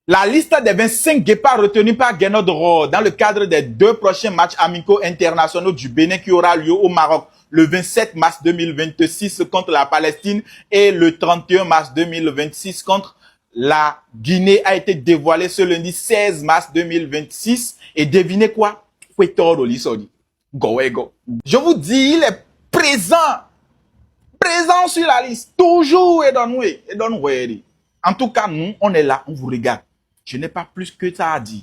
La liste des 25 guépards retenus par Gernot Rohr dans le cadre des 2 prochains matchs amicaux internationaux du Bénin qui aura lieu au Maroc le 27 mars 2026 contre la Palestine et le 31 mars 2026 contre la Guinée a été dévoilée ce lundi 16 mars 2026. Et devinez quoi? Je vous dis, il est présent sur la liste, toujours et dans nous. En tout cas, nous, on est là, on vous regarde. Je n'ai pas plus que ça à dire.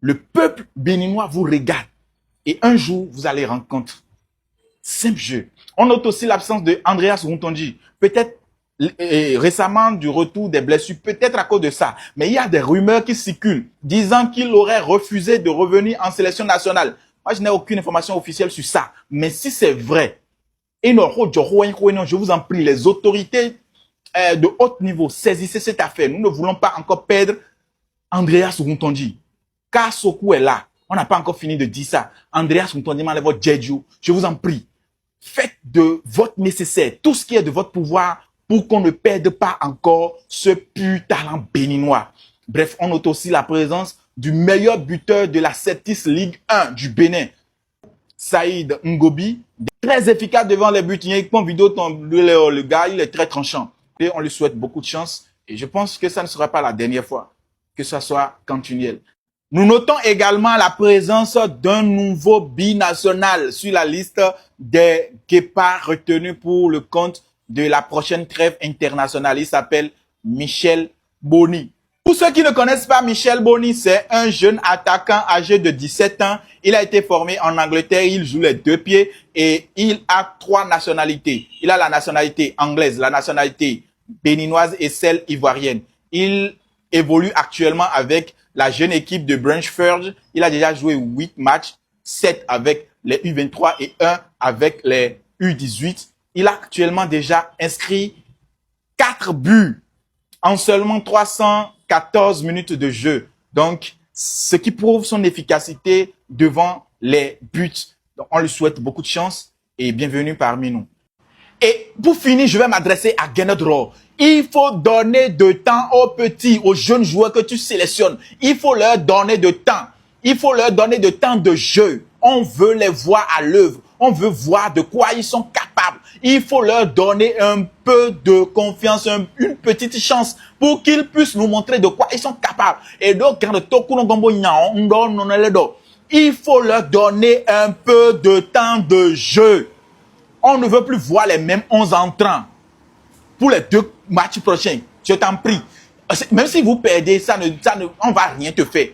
Le peuple béninois vous regarde. Et un jour, vous allez rencontrer. Simple jeu. On note aussi l'absence de Andreas Runtondi. Peut-être récemment du retour des blessures, peut-être à cause de ça. Mais il y a des rumeurs qui circulent disant qu'il aurait refusé de revenir en sélection nationale. Moi, je n'ai aucune information officielle sur ça. Mais si c'est vrai, je vous en prie, les autorités de haut niveau, saisissez cette affaire. Nous ne voulons pas encore perdre Andreas Runtondi. Car Sokou est là. On n'a pas encore fini de dire ça. Andreas Runtondi, votre Jeju. Je vous en prie. Faites de votre nécessaire, tout ce qui est de votre pouvoir pour qu'on ne perde pas encore ce pur talent béninois. Bref, on note aussi la présence du meilleur buteur de la Cetis Ligue 1 du Bénin, Saïd Ngobi, très efficace devant les buts. Le gars, il est très tranchant. Et on lui souhaite beaucoup de chance. Et je pense que ça ne sera pas la dernière fois que ça soit continuel. Nous notons également la présence d'un nouveau binational sur la liste des guépards retenus pour le compte de la prochaine trêve internationale. Il s'appelle Michel Boni. Pour ceux qui ne connaissent pas Michel Boni, c'est un jeune attaquant âgé de 17 ans. Il a été formé en Angleterre, il joue les 2 pieds et il a 3 nationalités. Il a la nationalité anglaise, la nationalité béninoise et celle ivoirienne. Il évolue actuellement avec la jeune équipe de Brentford. Il a déjà joué 8 matchs, 7 avec les U23 et 1 avec les U18. Il a actuellement déjà inscrit 4 buts en seulement 314 minutes de jeu. Donc, ce qui prouve son efficacité devant les buts. Donc, on lui souhaite beaucoup de chance et bienvenue parmi nous. Et pour finir, je vais m'adresser à Gernot Rohr. Il faut donner de temps aux petits, aux jeunes joueurs que tu sélectionnes. Il faut leur donner de temps. Il faut leur donner de temps de jeu. On veut les voir à l'œuvre. On veut voir de quoi ils sont capables. Il faut leur donner un peu de confiance, une petite chance pour qu'ils puissent nous montrer de quoi ils sont capables. Et donc, il faut leur donner un peu de temps de jeu. On ne veut plus voir les mêmes 11 entrants pour les 2 matchs prochains. Je t'en prie. Même si vous perdez, on ne va rien te faire.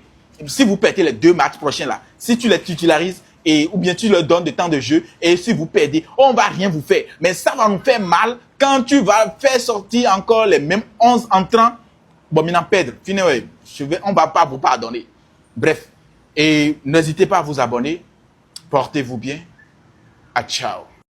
Si vous perdez les 2 matchs prochains là, si tu les titularises ou bien tu leur donnes du temps de jeu et si vous perdez, on ne va rien vous faire. Mais ça va nous faire mal quand tu vas faire sortir encore les mêmes 11 entrants. Bon, maintenant perdre. On ne va pas vous pardonner. Bref. Et n'hésitez pas à vous abonner. Portez-vous bien. Ciao.